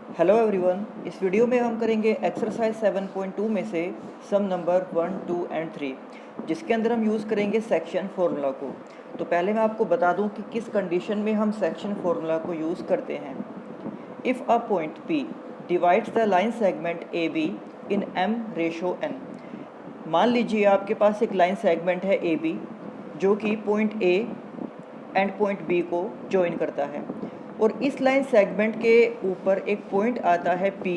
Hello everyone, इस video में हम करेंगे एक्सरसाइज 7.2 में से सम नंबर 1, 2 एंड 3, जिसके अंदर हम यूज़ करेंगे सेक्शन फार्मूला को। तो पहले मैं आपको बता दूं कि किस कंडीशन में हम सेक्शन फार्मूला को यूज़ करते हैं। If a point P divides the line segment AB in m/n। मान लीजिए आपके पास एक लाइन सेगमेंट है AB जो कि point A and point B को ज्वाइन करता है, और इस लाइन सेगमेंट के ऊपर एक पॉइंट आता है P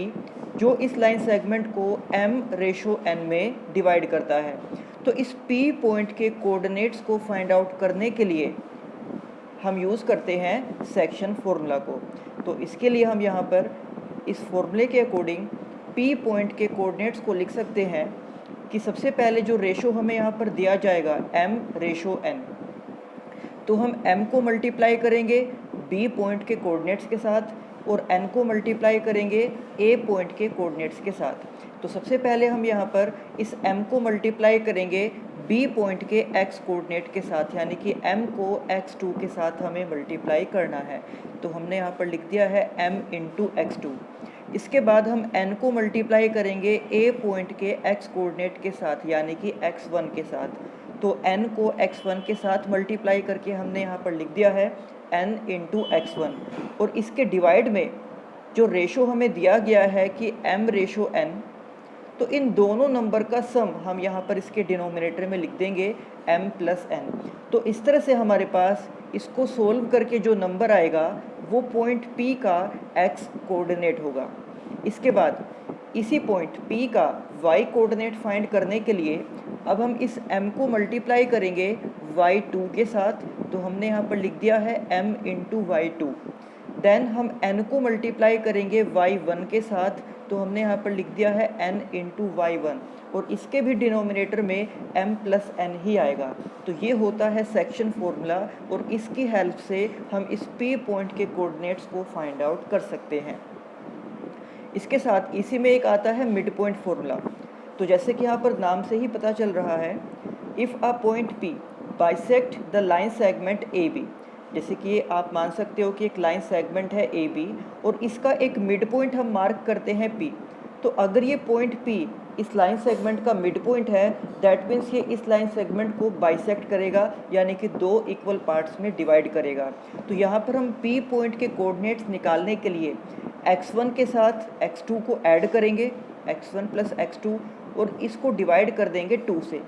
जो इस लाइन सेगमेंट को m/n में डिवाइड करता है। तो इस P पॉइंट के कोऑर्डिनेट्स को फाइंड आउट करने के लिए हम यूज़ करते हैं सेक्शन फार्मूला को। तो इसके लिए हम यहाँ पर इस फॉर्मूले के अकॉर्डिंग P पॉइंट के कोऑर्डिनेट्स को लिख सकते हैं कि सबसे पहले जो रेशो हमें यहाँ पर दिया जाएगा m/n, तो हम m को मल्टीप्लाई करेंगे b पॉइंट के कोऑर्डिनेट्स के साथ और n को मल्टीप्लाई करेंगे a पॉइंट के कोऑर्डिनेट्स के साथ। तो सबसे पहले हम यहाँ पर इस m को मल्टीप्लाई करेंगे b पॉइंट के x कोऑर्डिनेट के साथ, यानी कि m को x2 के साथ हमें मल्टीप्लाई करना है। तो हमने यहाँ पर लिख दिया है m इंटू x2। इसके बाद हम n को मल्टीप्लाई करेंगे a पॉइंट के x कोऑर्डिनेट के साथ, यानी कि x1 के साथ। तो n को x1 के साथ मल्टीप्लाई करके हमने यहाँ पर लिख दिया है n इंटू x1। और इसके डिवाइड में जो रेशो हमें दिया गया है कि m/n, तो इन दोनों नंबर का सम हम यहाँ पर इसके डिनोमिनेटर में लिख देंगे m+n। तो इस तरह से हमारे पास इसको सोल्व करके जो नंबर आएगा वो पॉइंट P का x कोऑर्डिनेट होगा। इसके बाद इसी पॉइंट P का y कोऑर्डिनेट फाइंड करने के लिए अब हम इस m को मल्टीप्लाई करेंगे y2 के साथ। तो हमने यहाँ पर लिख दिया है m इंटू y2। देन हम n को मल्टीप्लाई करेंगे y1 के साथ। तो हमने यहाँ पर लिख दिया है n इंटू y1, और इसके भी डिनोमिनेटर में m+n ही आएगा। तो ये होता है सेक्शन फार्मूला, और इसकी हेल्प से हम इस P पॉइंट के कोऑर्डिनेट्स को फाइंड आउट कर सकते हैं। इसके साथ इसी में एक आता है मिड पॉइंट फार्मूला। तो जैसे कि यहाँ पर नाम से ही पता चल रहा है, if a point P bisect the line segment AB, जैसे कि आप मान सकते हो कि एक लाइन सेगमेंट है AB और इसका एक मिड पॉइंट हम मार्क करते हैं P। तो अगर ये पॉइंट P इस लाइन सेगमेंट का मिड पॉइंट है, दैट मीन्स ये इस लाइन सेगमेंट को बाइसेक्ट करेगा, यानी कि दो इक्वल पार्ट्स में डिवाइड करेगा। तो यहाँ पर हम P पॉइंट के कोऑर्डिनेट्स निकालने के लिए x1 के साथ x2 को ऐड करेंगे, x1 प्लस x2, और इसको डिवाइड कर देंगे 2 से।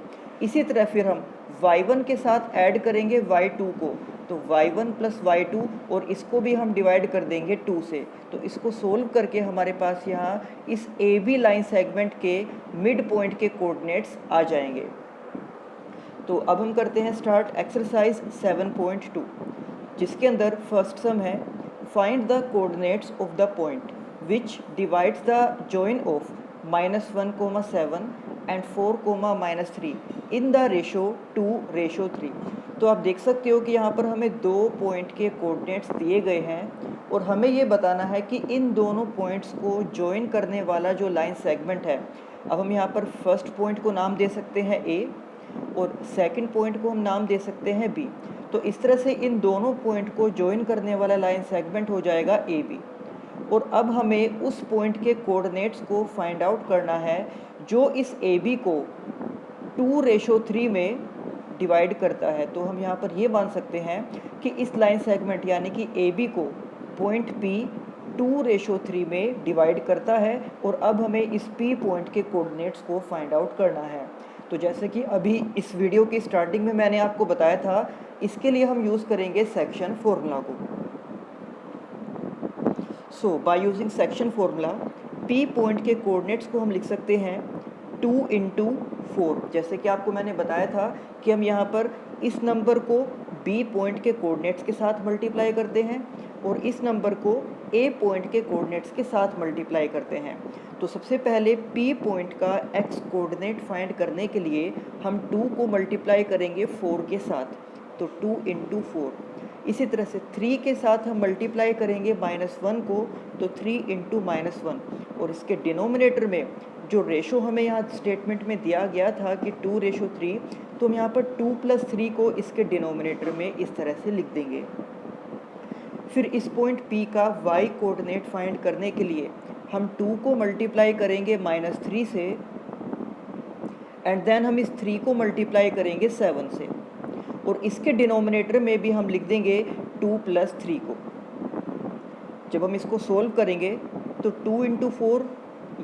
इसी तरह फिर हम y1 के साथ ऐड करेंगे y2 को, तो y1 प्लस y2, और इसको भी हम डिवाइड कर देंगे 2 से। तो इसको सोल्व करके हमारे पास यहाँ इस AB लाइन सेगमेंट के मिड पॉइंट के कोऑर्डिनेट्स आ जाएंगे। तो अब हम करते हैं स्टार्ट एक्सरसाइज 7.2, जिसके अंदर फर्स्ट सम है find the coordinates of the point which divides the join of -1,7 and 4,-3 in the ratio 2:3। तो आप देख सकते हो कि यहाँ पर हमें दो पॉइंट के कोऑर्डिनेट्स दिए गए हैं, और हमें ये बताना है कि इन दोनों पॉइंट्स को ज्वाइन करने वाला जो लाइन सेगमेंट है। अब हम यहाँ पर फर्स्ट पॉइंट को नाम दे सकते हैं A, और सेकंड पॉइंट को हम नाम दे सकते हैं B। तो इस तरह से इन दोनों पॉइंट को ज्वाइन करने वाला लाइन सेगमेंट हो जाएगा AB। और अब हमें उस पॉइंट के कोऑर्डिनेट्स को फाइंड आउट करना है जो इस AB को 2:3 में डिवाइड करता है। तो हम यहाँ पर ये मान सकते हैं कि इस लाइन सेगमेंट यानी कि AB को पॉइंट P 2:3 में डिवाइड करता है, और अब हमें इस P पॉइंट के कोऑर्डिनेट्स को फाइंड आउट करना है। तो जैसे कि अभी इस वीडियो की स्टार्टिंग में मैंने आपको बताया था, इसके लिए हम यूज़ करेंगे सेक्शन फार्मूला को। So by using section formula P point के कोऑर्डिनेट्स को हम लिख सकते हैं 2 इंटू 4। जैसे कि आपको मैंने बताया था कि हम यहाँ पर इस नंबर को B पॉइंट के कोऑर्डिनेट्स के साथ मल्टीप्लाई करते हैं, और इस नंबर को A पॉइंट के कोऑर्डिनेट्स के साथ मल्टीप्लाई करते हैं। तो सबसे पहले P पॉइंट का x कोऑर्डिनेट फाइंड करने के लिए हम 2 को मल्टीप्लाई करेंगे 4 के साथ, तो 2 इंटू 4। इसी तरह से 3 के साथ हम मल्टीप्लाई करेंगे -1 को, तो 3 इंटू -1, और इसके डिनोमिनेटर में जो रेशो हमें यहाँ स्टेटमेंट में दिया गया था कि 2:3, तो हम यहाँ पर 2 + 3 को इसके डिनोमिनेटर में इस तरह से लिख देंगे। फिर इस पॉइंट P का y कोऑर्डिनेट फाइंड करने के लिए हम 2 को मल्टीप्लाई करेंगे -3 से, एंड देन हम इस 3 को मल्टीप्लाई करेंगे 7 से, और इसके डिनोमिनेटर में भी हम लिख देंगे 2 + 3 को। जब हम इसको सोल्व करेंगे तो 2 × 4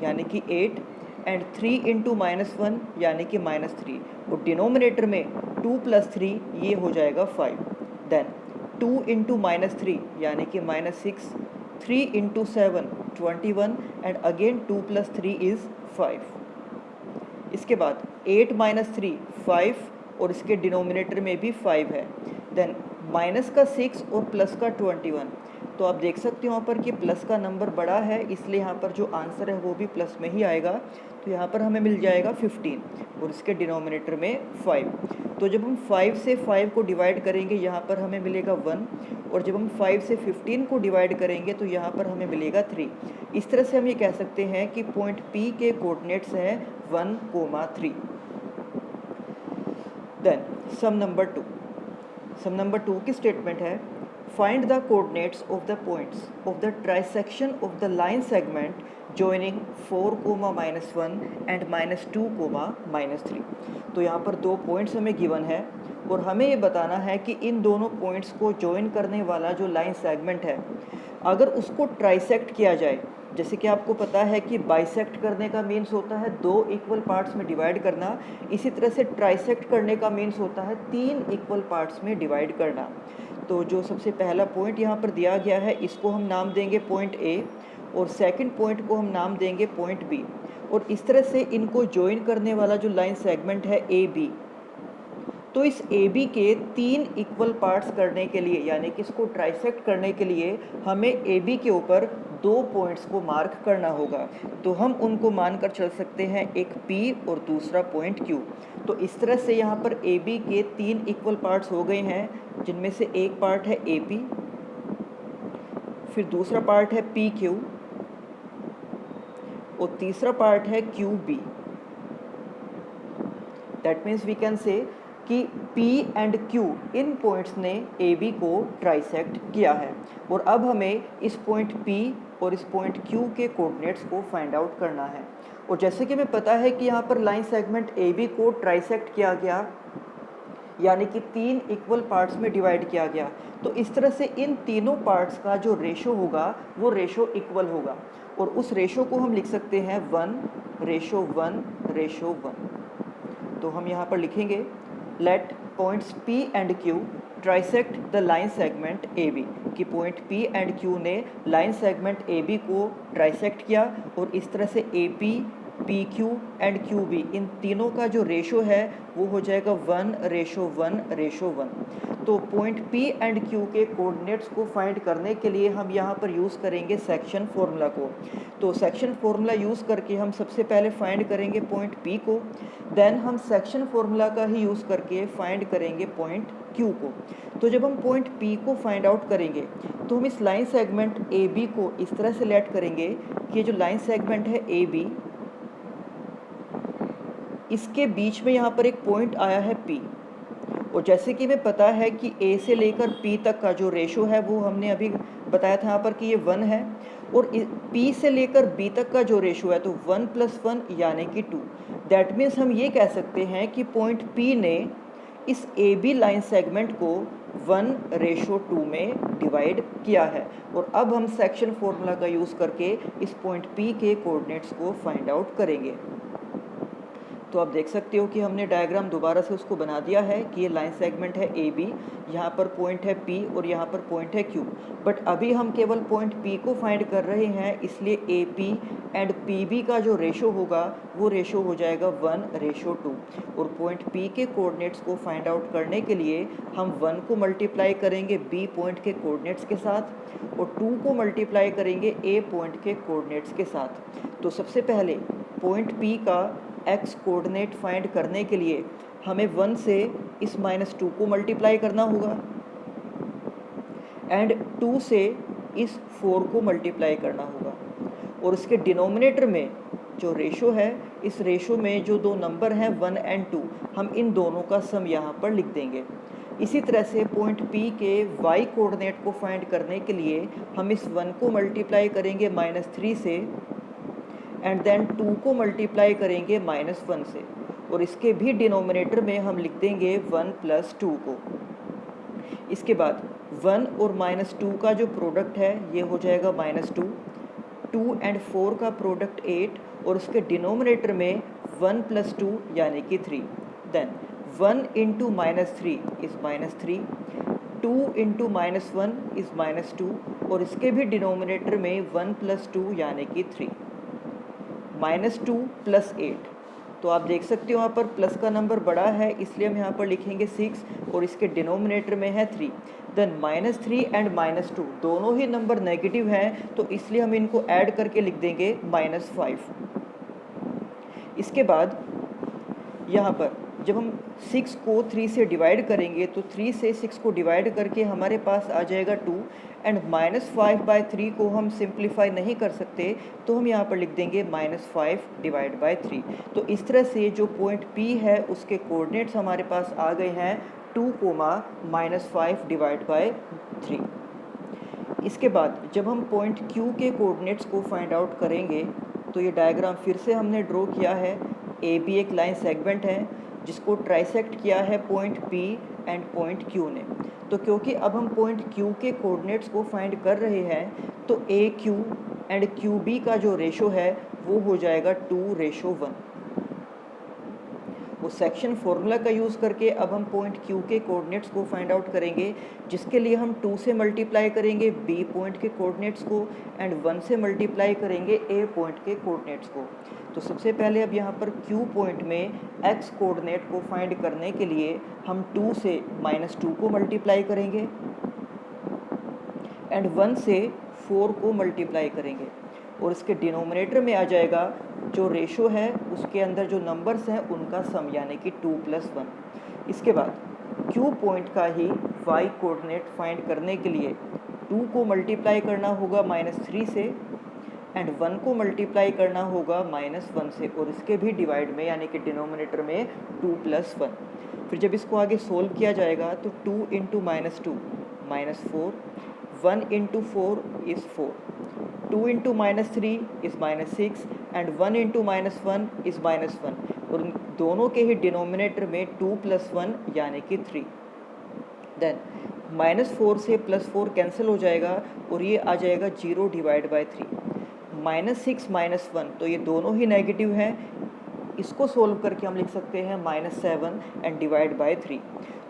यानी कि 8 एंड 3 × -1 यानी कि -3, और डिनोमिनेटर में 2 + 3 ये हो जाएगा 5। देन 2 × -3 यानी कि -6, 3 × 7 21 एंड अगेन 2 + 3 इज़ 5। इसके बाद 8 - 3 5, और इसके डिनोमिनेटर में भी 5 है। देन माइनस का 6 और प्लस का 21, तो आप देख सकते हो यहाँ पर कि प्लस का नंबर बड़ा है, इसलिए यहाँ पर जो आंसर है वो भी प्लस में ही आएगा। तो यहाँ पर हमें मिल जाएगा 15 और इसके डिनोमिनेटर में 5। तो जब हम 5 से 5 को डिवाइड करेंगे यहाँ पर हमें मिलेगा 1, और जब हम 5 से 15 को डिवाइड करेंगे तो यहाँ पर हमें मिलेगा 3। इस तरह से हम ये कह सकते हैं कि पॉइंट P के कोऑर्डिनेट्स हैं 1, 3। देन सम नंबर 2 की स्टेटमेंट है, find the coordinates of the points of the trisection of the line segment joining 4, -1 and -2, -3। तो यहाँ पर 2 पॉइंट्स हमें गिवन है और हमें ये बताना है कि इन दोनों पॉइंट्स को जॉइन करने वाला जो लाइन सेगमेंट है, अगर उसको ट्राइसेक्ट किया जाए, जैसे कि आपको पता है कि बाइसेक्ट करने का मीन्स होता है 2 इक्वल पार्ट्स में डिवाइड करना, इसी तरह से ट्राइसेक्ट करने का मीन्स होता है 3 इक्वल पार्ट्स में डिवाइड करना। तो जो सबसे पहला पॉइंट यहाँ पर दिया गया है, इसको हम नाम देंगे पॉइंट A, और सेकंड पॉइंट को हम नाम देंगे पॉइंट B, और इस तरह से इनको जॉइन करने वाला जो लाइन सेगमेंट है AB, तो इस AB के 3 इक्वल पार्ट्स करने के लिए, यानी कि इसको ट्राइसेक्ट करने के लिए हमें AB के ऊपर 2 पॉइंट्स को मार्क करना होगा। तो हम उनको मानकर चल सकते हैं, एक P और दूसरा पॉइंट Q। तो इस तरह से यहाँ पर AB के 3 इक्वल पार्ट्स हो गए हैं, जिनमें से एक पार्ट है AP, फिर दूसरा पार्ट है PQ, और तीसरा पार्ट है QB। That means we can say कि P एंड Q इन पॉइंट्स ने AB को ट्राइसेक्ट किया है, और अब हमें इस पॉइंट P और इस पॉइंट Q के कोऑर्डिनेट्स को फाइंड आउट करना है। और जैसे कि हमें पता है कि यहाँ पर लाइन सेगमेंट AB को ट्राइसेक्ट किया गया, यानी कि 3 इक्वल पार्ट्स में डिवाइड किया गया, तो इस तरह से इन तीनों पार्ट्स का जो रेशो होगा वो रेशो इक्वल होगा, और उस रेशो को हम लिख सकते हैं 1:1:1। तो हम यहाँ पर लिखेंगे, let points P and Q trisect the line segment AB, कि पॉइंट P एंड Q ने लाइन सेगमेंट AB को ट्राइसेक्ट किया, और इस तरह से AP, PQ एंड QB इन तीनों का जो रेशो है वो हो जाएगा 1:1:1। तो पॉइंट P एंड Q के कोऑर्डिनेट्स को फाइंड करने के लिए हम यहाँ पर यूज़ करेंगे सेक्शन फॉर्मूला को। तो सेक्शन फॉर्मूला यूज़ करके हम सबसे पहले फाइंड करेंगे पॉइंट P को, देन हम सेक्शन फॉर्मूला का ही यूज़ करके फाइंड करेंगे पॉइंट Q को। तो जब हम पॉइंट P को फाइंड आउट करेंगे तो हम इस लाइन सेगमेंट AB को इस तरह से लेट करेंगे कि जो लाइन सेगमेंट है AB, इसके बीच में यहाँ पर एक पॉइंट आया है P, और जैसे कि हमें पता है कि A से लेकर P तक का जो रेशो है वो हमने अभी बताया था यहाँ पर कि ये 1 है, और P से लेकर B तक का जो रेशो है तो 1 + 1 यानी कि 2। दैट मीन्स हम ये कह सकते हैं कि पॉइंट P ने इस AB लाइन सेगमेंट को 1:2 में डिवाइड किया है। और अब हम सेक्शन फॉर्मूला का यूज़ करके इस पॉइंट P के कोऑर्डिनेट्स को फाइंड आउट करेंगे। तो आप देख सकते हो कि हमने डायग्राम दोबारा से उसको बना दिया है कि ये लाइन सेगमेंट है AB, यहाँ पर पॉइंट है P और यहाँ पर पॉइंट है Q, बट अभी हम केवल पॉइंट P को फाइंड कर रहे हैं, इसलिए AP एंड PB का जो रेशो होगा वो रेशो हो जाएगा 1:2। और पॉइंट P के कोऑर्डिनेट्स को फाइंड आउट करने के लिए हम 1 को मल्टीप्लाई करेंगे B पॉइंट के कोऑर्डिनेट्स के साथ, और 2 को मल्टीप्लाई करेंगे A पॉइंट के कोऑर्डिनेट्स के साथ। तो सबसे पहले पॉइंट P का x कोऑर्डिनेट फाइंड करने के लिए हमें 1 से इस -2 को मल्टीप्लाई करना होगा, एंड 2 से इस 4 को मल्टीप्लाई करना होगा, और इसके डिनोमिनेटर में जो रेशो है, इस रेशो में जो दो नंबर हैं 1 एंड 2, हम इन दोनों का सम यहाँ पर लिख देंगे। इसी तरह से पॉइंट P के y कोऑर्डिनेट को फाइंड करने के लिए हम इस 1 को मल्टीप्लाई करेंगे -3 से एंड देन 2 को मल्टीप्लाई करेंगे -1 से, और इसके भी डिनोमिनेटर में हम लिख देंगे 1 + 2 को। इसके बाद 1 और -2 का जो प्रोडक्ट है ये हो जाएगा -2, 2 एंड 4 का प्रोडक्ट 8, और उसके डिनोमिनेटर में 1 + 2 यानी कि 3। देन 1 × -3 इज़ -3, 2 × -1 इज़ -2, और इसके भी डिनोमिनेटर में 1 + 2 यानी कि 3। -2 + 8, तो आप देख सकते हो यहाँ पर प्लस का नंबर बड़ा है, इसलिए हम यहाँ पर लिखेंगे 6, और इसके डिनोमिनेटर में है 3। देन -3 एंड -2 दोनों ही नंबर नेगेटिव हैं, तो इसलिए हम इनको ऐड करके लिख देंगे -5। इसके बाद यहाँ पर जब हम 6 को 3 से डिवाइड करेंगे तो 3 से 6 को डिवाइड करके हमारे पास आ जाएगा 2, एंड -5/3 को हम सिंप्लीफाई नहीं कर सकते, तो हम यहाँ पर लिख देंगे -5/3। तो इस तरह से जो पॉइंट P है उसके कोऑर्डिनेट्स हमारे पास आ गए हैं 2, -5/3। इसके बाद जब हम पॉइंट Q के कोऑर्डिनेट्स को फाइंड आउट करेंगे तो ये डायग्राम फिर से हमने ड्रॉ किया है। AB एक लाइन सेगमेंट है जिसको ट्राइसेक्ट किया है point P and point Q ने। तो क्योंकि अब हम पॉइंट Q के कोऑर्डिनेट्स को फाइंड कर रहे हैं तो AQ एंड QB का जो रेशो है वो हो जाएगा 2:1। वो सेक्शन फॉर्मूला का यूज़ करके अब हम पॉइंट Q के कोऑर्डिनेट्स को फाइंड आउट करेंगे, जिसके लिए हम 2 से मल्टीप्लाई करेंगे B पॉइंट के कोऑर्डिनेट्स को एंड 1 से मल्टीप्लाई करेंगे A पॉइंट के कोऑर्डिनेट्स को। तो सबसे पहले अब यहाँ पर Q पॉइंट में X कोऑर्डिनेट को फाइंड करने के लिए हम 2 से -2 को मल्टीप्लाई करेंगे एंड 1 से 4 को मल्टीप्लाई करेंगे, और इसके डिनोमिनेटर में आ जाएगा जो रेशो है उसके अंदर जो नंबर्स हैं उनका सम, यानी कि 2 + 1। इसके बाद Q पॉइंट का ही Y कोऑर्डिनेट फाइंड करने के लिए 2 को मल्टीप्लाई करना होगा -3 से एंड 1 को मल्टीप्लाई करना होगा -1 से, और इसके भी डिवाइड में यानी कि डिनोमिनेटर में 2 + 1। फिर जब इसको आगे सोल्व किया जाएगा तो 2 × -2 -4, 1 × 4 इज़ 4, 2 × -3 इज़ -6 एंड 1 × -1 इज़ -1, और दोनों के ही डिनोमिनेटर में 2 + 1 यानी कि 3। देन -4 से +4 कैंसिल हो जाएगा और ये आ जाएगा 0/3। -6 -1 तो ये दोनों ही नेगेटिव हैं, इसको सोल्व करके हम लिख सकते हैं -7 एंड /3।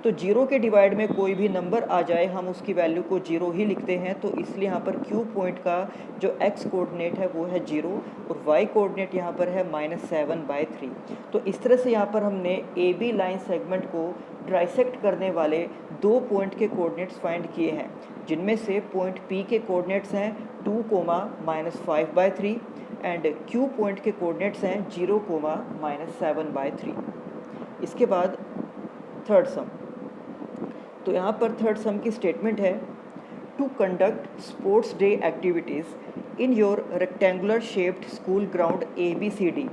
तो 0 के डिवाइड में कोई भी नंबर आ जाए हम उसकी वैल्यू को 0 ही लिखते हैं, तो इसलिए यहाँ पर Q पॉइंट का जो X कोऑर्डिनेट है वो है 0 और Y कोऑर्डिनेट यहाँ पर है -7/3। तो इस तरह से यहाँ पर हमने AB लाइन सेगमेंट को ट्राइसेक्ट करने वाले 2 पॉइंट के कोऑर्डिनेट्स फाइंड किए हैं, जिनमें से पॉइंट P के कोऑर्डिनेट्स हैं 2, -5/3 एंड Q पॉइंट के कोऑर्डिनेट्स हैं 0, -7/3। इसके बाद थर्ड सम, तो यहाँ पर थर्ड सम की स्टेटमेंट है to conduct sports day activities in your rectangular shaped school ground ABCD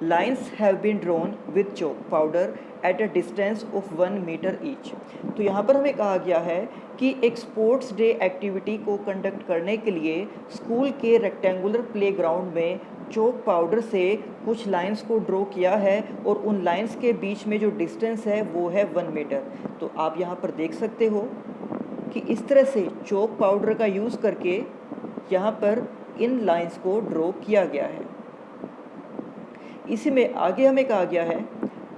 lines have been drawn with chalk powder at a distance of 1 metre each. तो यहाँ पर हमें कहा गया है कि एक स्पोर्ट्स डे एक्टिविटी को कंडक्ट करने के लिए स्कूल के रेक्टेंगुलर प्लेग्राउंड में चॉक पाउडर से कुछ लाइंस को ड्रॉ किया है और उन लाइंस के बीच में जो डिस्टेंस है वो है 1 मीटर। तो आप यहाँ पर देख सकते हो कि इस तरह से चॉक पाउडर का यूज़ करके यहाँ पर इन लाइंस को ड्रॉ किया गया है। इसी में आगे हमें कहा गया है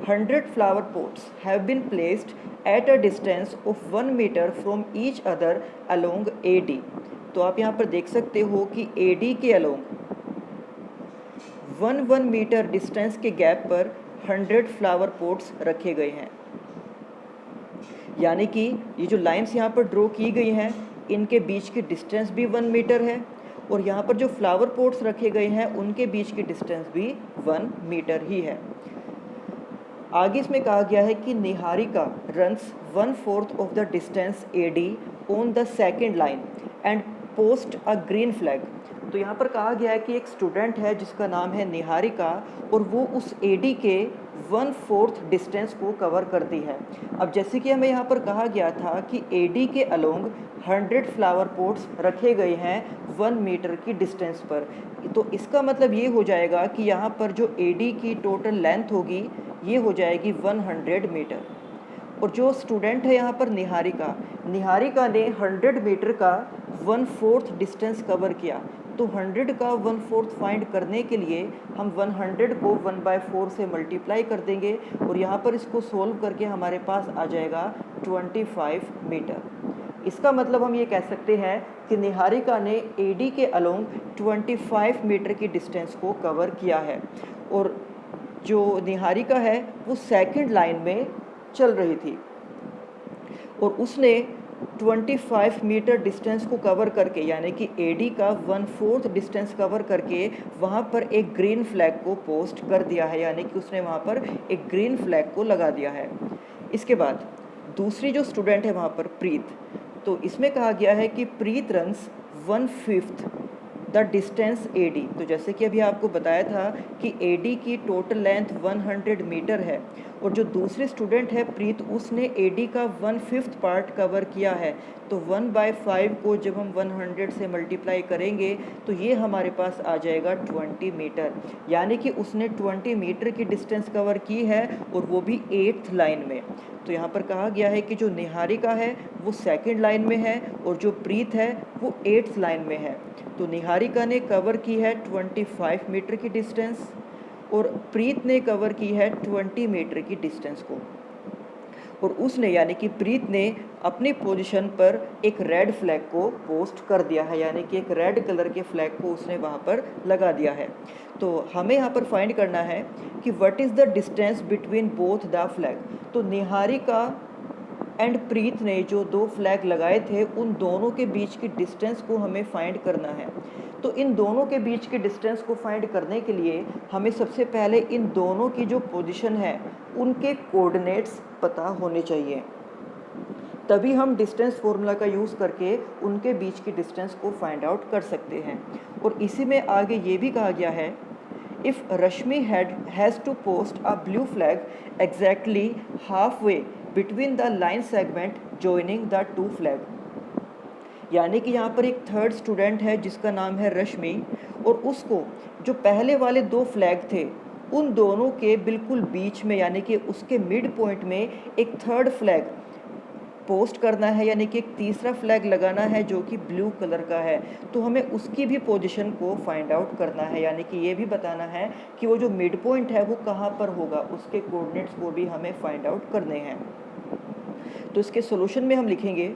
100 flower pots have been placed at a distance of 1 metre from each other along AD। तो आप यहाँ पर देख सकते हो कि AD के अलोंग 1 मीटर डिस्टेंस के गैप पर 100 फ्लावर पोट्स रखे गए हैं, यानी कि ये जो लाइंस यहाँ पर ड्रॉ की गई हैं इनके बीच की डिस्टेंस भी 1 मीटर है और यहाँ पर जो फ्लावर पोट्स रखे गए हैं उनके बीच की डिस्टेंस भी 1 मीटर ही है। आगे इसमें कहा गया है कि Niharika runs 1/4 of the distance AD on the second line and post a green flag. तो यहाँ पर कहा गया है कि एक स्टूडेंट है जिसका नाम है निहारिका और वो उस एडी के 1/4 डिस्टेंस को कवर करती है। अब जैसे कि हमें यहाँ पर कहा गया था कि एडी के अलोंग 100 फ्लावर पॉट्स रखे गए हैं 1 मीटर की डिस्टेंस पर। तो इसका मतलब ये हो जाएगा कि यहाँ पर जो एडी की टोटल लेंथ होगी ये हो जाएगी 100 मीटर। और जो स्टूडेंट है यहाँ पर निहारिका, निहारिका ने 100 मीटर का 1/4 डिस्टेंस कवर किया। तो 100 का 1/4 फाइंड करने के लिए हम 100 को 1/4 से मल्टीप्लाई कर देंगे और यहाँ पर इसको सोल्व करके हमारे पास आ जाएगा 25 मीटर। इसका मतलब हम ये कह सकते हैं कि निहारिका ने एडी के अलोंग 25 मीटर की डिस्टेंस को कवर किया है। और जो निहारिका है वो सेकंड लाइन में चल रही थी और उसने 25 मीटर डिस्टेंस को कवर करके यानी कि एडी का 1/4 डिस्टेंस कवर करके वहाँ पर एक ग्रीन फ्लैग को पोस्ट कर दिया है, यानी कि उसने वहाँ पर एक ग्रीन फ्लैग को लगा दिया है। इसके बाद दूसरी जो स्टूडेंट है वहाँ पर प्रीत, तो इसमें कहा गया है कि प्रीत रन्स 1/5 द डिस्टेंस एडी। तो जैसे कि अभी आपको बताया था कि एडी की टोटल लेंथ 100 मीटर है और जो दूसरी स्टूडेंट है प्रीत, उसने एडी का 1/5 पार्ट कवर किया है। तो 1/5 को जब हम 100 से मल्टीप्लाई करेंगे तो ये हमारे पास आ जाएगा 20 मीटर, यानी कि उसने 20 मीटर की डिस्टेंस कवर की है और वो भी 8th लाइन में। तो यहाँ पर कहा गया है कि जो निहारिका है वो सेकंड लाइन में है और जो प्रीत है वो 8th लाइन में है। तो निहारिका ने कवर की है 25 मीटर की डिस्टेंस और प्रीत ने कवर की है 20 मीटर की डिस्टेंस को। और उसने यानी कि प्रीत ने अपनी पोजीशन पर एक रेड फ्लैग को पोस्ट कर दिया है, यानी कि एक रेड कलर के फ्लैग को उसने वहाँ पर लगा दिया है। तो हमें यहाँ पर फाइंड करना है कि what is the distance between both the flag. तो निहारिका एंड प्रीत ने जो 2 फ्लैग लगाए थे उन दोनों के बीच की डिस्टेंस को हमें फाइंड करना है। तो इन दोनों के बीच की डिस्टेंस को फाइंड करने के लिए हमें सबसे पहले इन दोनों की जो पोजीशन है उनके कोऑर्डिनेट्स पता होने चाहिए, तभी हम डिस्टेंस फॉर्मूला का यूज़ करके उनके बीच की डिस्टेंस को फाइंड आउट कर सकते हैं। और इसी में आगे ये भी कहा गया है, if Rashmi has to post a blue flag exactly half way between the line segment joining the 2 flag. यानी कि यहाँ पर एक थर्ड स्टूडेंट है जिसका नाम है रश्मि और उसको जो पहले वाले 2 फ्लैग थे उन दोनों के बिल्कुल बीच में यानी कि उसके मिड पॉइंट में एक थर्ड फ्लैग पोस्ट करना है, यानी कि एक तीसरा फ्लैग लगाना है जो कि ब्लू कलर का है। तो हमें उसकी भी पोजीशन को फाइंड आउट करना है, यानी कि ये भी बताना है कि वो जो मिड पॉइंट है वो कहाँ पर होगा, उसके कोऑर्डिनेट्स को भी हमें फाइंड आउट करने हैं। तो इसके सॉल्यूशन में हम लिखेंगे,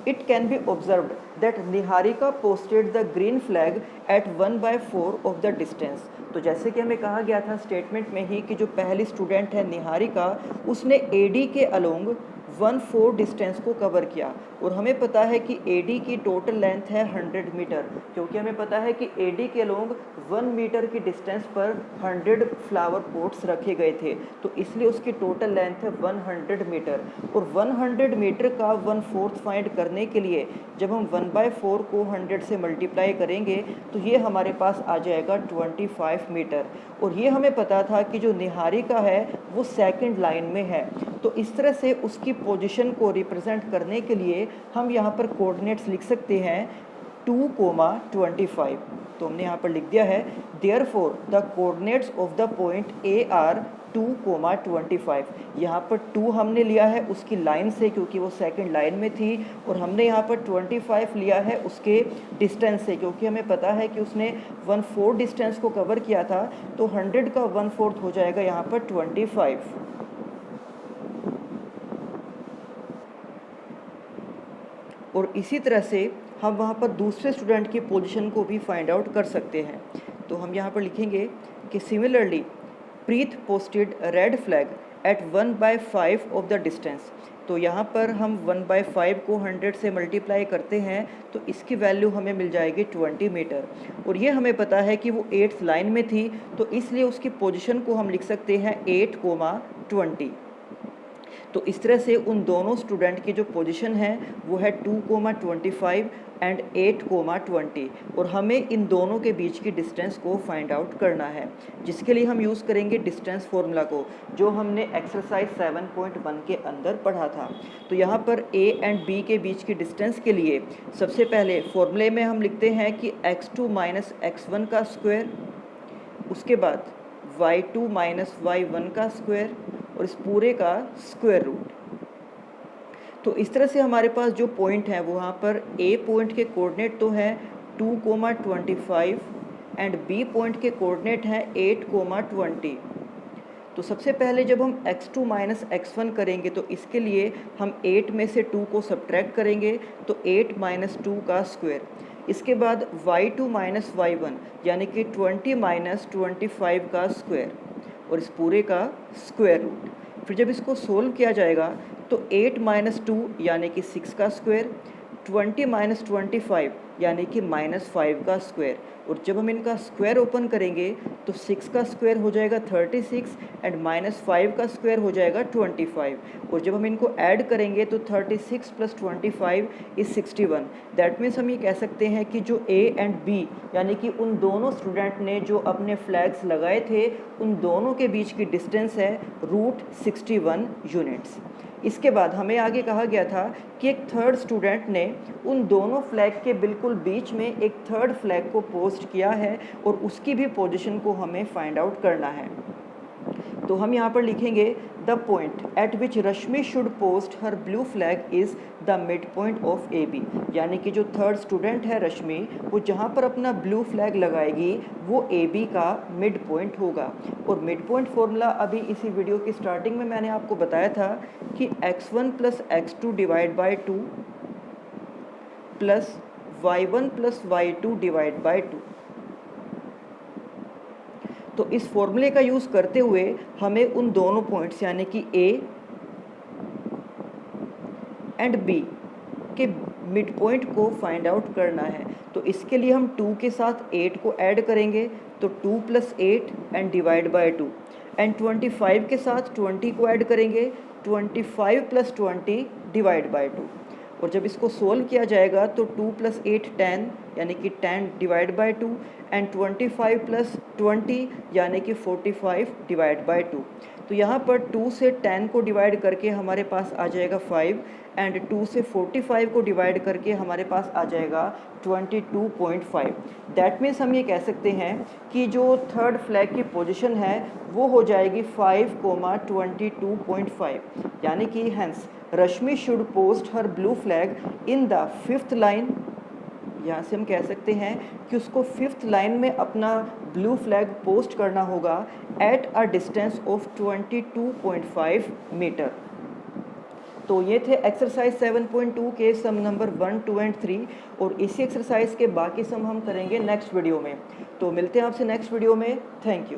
it can be observed that Niharika posted the green flag at 1/4 of the distance. तो जैसे कि हमें कहा गया था स्टेटमेंट में ही कि जो पहली स्टूडेंट है निहारिका, उसने एडी के अलोंग 1/4 डिस्टेंस को कवर किया और हमें पता है कि एडी की टोटल लेंथ है 100 मीटर, क्योंकि हमें पता है कि एडी के अलोंग 1 मीटर की डिस्टेंस पर 100 फ्लावर पॉट्स रखे गए थे, तो इसलिए उसकी टोटल लेंथ है 100 मीटर। और 100 मीटर का 1/4 फाइंड करने के लिए जब हम 1/4 को 100 से मल्टीप्लाई करेंगे तो ये हमारे पास आ जाएगा 25 मीटर। और ये हमें पता था कि जो निहारिका है वो सेकंड लाइन में है, तो इस तरह से उसकी पोजीशन को रिप्रेजेंट करने के लिए हम यहाँ पर कोऑर्डिनेट्स लिख सकते हैं 2,25। तो हमने यहाँ पर लिख दिया है, therefore the coordinates of the point A R 2,25। यहाँ पर 2 हमने लिया है उसकी लाइन से क्योंकि वो सेकंड लाइन में थी, और हमने यहाँ पर 25 लिया है उसके डिस्टेंस से क्योंकि हमें पता है कि उसने 1/4 डिस्टेंस को कवर किया था, तो 100 का 1/4 हो जाएगा यहाँ पर 25। और इसी तरह से हम वहाँ पर दूसरे स्टूडेंट की पोजीशन को भी फाइंड आउट कर सकते हैं। तो हम यहाँ पर लिखेंगे कि similarly Preet posted red flag at 1/5 of the distance. तो यहाँ पर हम 1/5 को 100 से मल्टीप्लाई करते हैं तो इसकी वैल्यू हमें मिल जाएगी 20 मीटर। और ये हमें पता है कि वो 8th लाइन में थी, तो इसलिए उसकी पोजीशन को हम लिख सकते हैं 8,20। तो इस तरह से उन दोनों स्टूडेंट की जो पोजीशन है वो है 2,25 एंड 8,20 और हमें इन दोनों के बीच की डिस्टेंस को फाइंड आउट करना है, जिसके लिए हम यूज़ करेंगे डिस्टेंस फॉर्मूला को, जो हमने एक्सरसाइज 7.1 के अंदर पढ़ा था। तो यहाँ पर A एंड B के बीच की डिस्टेंस के लिए सबसे पहले फॉर्मूले में हम लिखते हैं कि x2 माइनस x1 का स्क्वायर, उसके बाद y2 माइनस y1 का स्क्वायर और इस पूरे का स्क्वायर रूट। तो इस तरह से हमारे पास जो पॉइंट है वहाँ पर A पॉइंट के कोऑर्डिनेट तो है 2,25 एंड B पॉइंट के कोऑर्डिनेट हैं 8,20। तो सबसे पहले जब हम x2 माइनस x1 करेंगे तो इसके लिए हम 8 में से 2 को सब्ट्रैक्ट करेंगे, तो 8 माइनस 2 का स्क्वायर। इसके बाद y2 माइनस y1 यानी कि 20 माइनस 25 का स्क्वायर और इस पूरे का स्क्वायर रूट। फिर जब इसको सोल्व किया जाएगा तो 8 माइनस 2 यानी कि 6 का स्क्वायर, 20 माइनस 25 यानी कि -5 का स्क्वायर, और जब हम इनका स्क्वायर ओपन करेंगे तो 6 का स्क्वायर हो जाएगा 36 एंड -5 का स्क्वायर हो जाएगा 25, और जब हम इनको ऐड करेंगे तो 36 प्लस 25 इज़ 61। दैट मीन्स हम ये कह सकते हैं कि जो A एंड B यानी कि उन दोनों स्टूडेंट ने जो अपने फ्लैग्स लगाए थे उन दोनों के बीच की डिस्टेंस है √61 यूनिट्स। इसके बाद हमें आगे कहा गया था कि एक थर्ड स्टूडेंट ने उन दोनों फ्लैग के बिल्कुल बीच में एक थर्ड फ्लैग को पोस्ट किया है और उसकी भी पोजीशन को हमें फाइंड आउट करना है। तो हम यहाँ पर लिखेंगे the point eight which Rashmi should post her blue flag is the mid point of AB, यानी कि जो थर्ड स्टूडेंट है रश्मि, वो जहाँ पर अपना ब्लू फ्लैग लगाएगी वो AB का मिड पॉइंट होगा। और मिड पॉइंट फॉर्मूला अभी इसी वीडियो की स्टार्टिंग में मैंने आपको बताया था कि x1 plus x2 divide by 2 plus y1 plus y2 divide by 2। तो इस फॉर्मूले का यूज़ करते हुए हमें उन दोनों पॉइंट्स यानी कि A एंड B के मिड पॉइंट को फाइंड आउट करना है। तो इसके लिए हम 2 के साथ 8 को ऐड करेंगे, तो 2 plus 8 and divide by 2, and 25 के साथ 20 को ऐड करेंगे, 25 प्लस 20 डिवाइड बाई 2, और जब इसको सोल्व किया जाएगा तो 2 प्लस 8 10 यानी कि 10 डिवाइड बाई 2 एंड 25 प्लस 20 यानी कि 45 डिवाइड बाई 2। तो यहाँ पर 2 से 10 को डिवाइड करके हमारे पास आ जाएगा 5 एंड 2 से 45 को डिवाइड करके हमारे पास आ जाएगा 22.5। दैट मीन्स हम ये कह सकते हैं कि जो थर्ड फ्लैग की पोजीशन है वो हो जाएगी 5,22.5, यानी कि hence Rashmi should post her blue flag in the 5th line. यहाँ से हम कह सकते हैं कि उसको 5th लाइन में अपना ब्लू फ्लैग पोस्ट करना होगा at a distance of 22.5 metre. तो ये थे एक्सरसाइज 7.2 के सम नंबर 1, 2 एंड 3, और इसी एक्सरसाइज के बाकी सम हम करेंगे नेक्स्ट वीडियो में। तो मिलते हैं आपसे नेक्स्ट वीडियो में। Thank you.